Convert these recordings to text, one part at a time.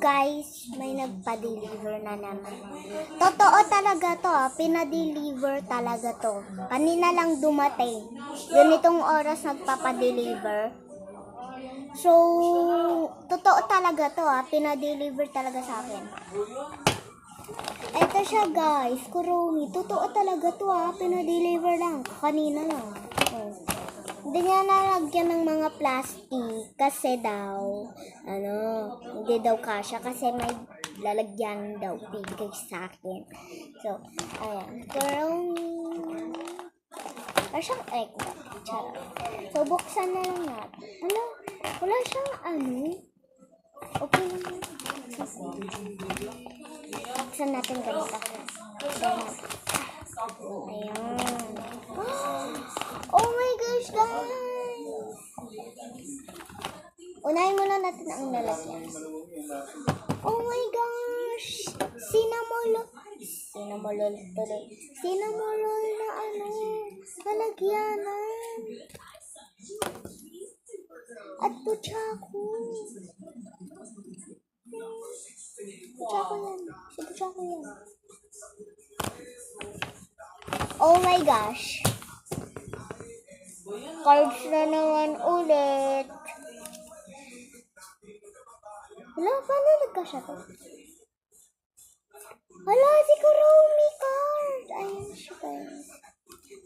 guys, may nagpa-deliver na naman. Totoo talaga to, pinadeliver talaga to. Kanina lang dumating. Ganitong oras nagpapa-deliver. So, totoo talaga to, pinadeliver talaga sa akin. Ito siya guys, Kuromi. Totoo talaga to, pinadeliver lang. Kanina lang. Oh. Hindi niya nalagyan ng mga plastic kasi daw, hindi daw kasya kasi may lalagyan daw bigay sa akin. So, ayan. Kuromi. Wala siyang egg. Charot. So, buksan na lang natin. Wala siyang okay naman. Buksan natin ganito. Ayan. Oh my gosh, guys! Unahin muna natin ang lalagyan. Oh my gosh! Cinnamon na lalagyanan. At puchako. Puchako yan. Oh my gosh. Cards na naman ulit. Wala, paano nagkasya to? Wala, si Kuromi card. Ayan siya guys.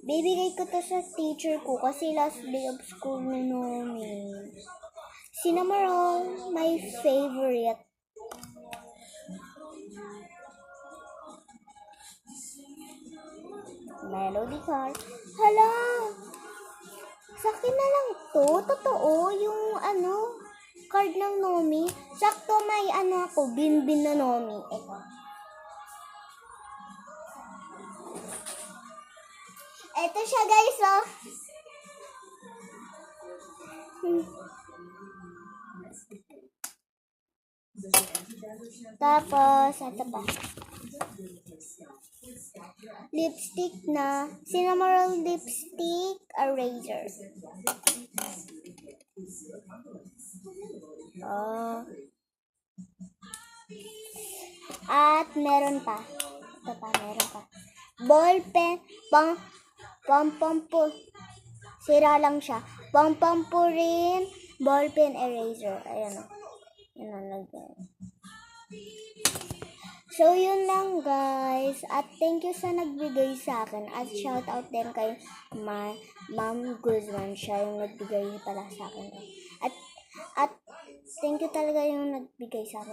Bibigay ko to sa teacher ko kasi last day of school na namin. Cinnamon, my favorite. Melody card. Hala! Sa akin na lang to. Totoo. Yung card ng Nomi. Sakto may ako. Bin na Nomi. Ito siya guys, oh. Tapos, ito pa. Lipstick na. Cinnamon lipstick eraser. Oh. At meron pa. Ito pa, meron pa. Ball pen. Pampampu. Sira lang siya. Pampampu rin. Ball pen eraser. Ayan o. Yan lagyan. So, yun lang guys. At thank you sa nagbigay sa akin. At shout out din kay Ma'am Guzman. Siya yung nagbigay pala sa akin. At thank you talaga yung nagbigay sa akin.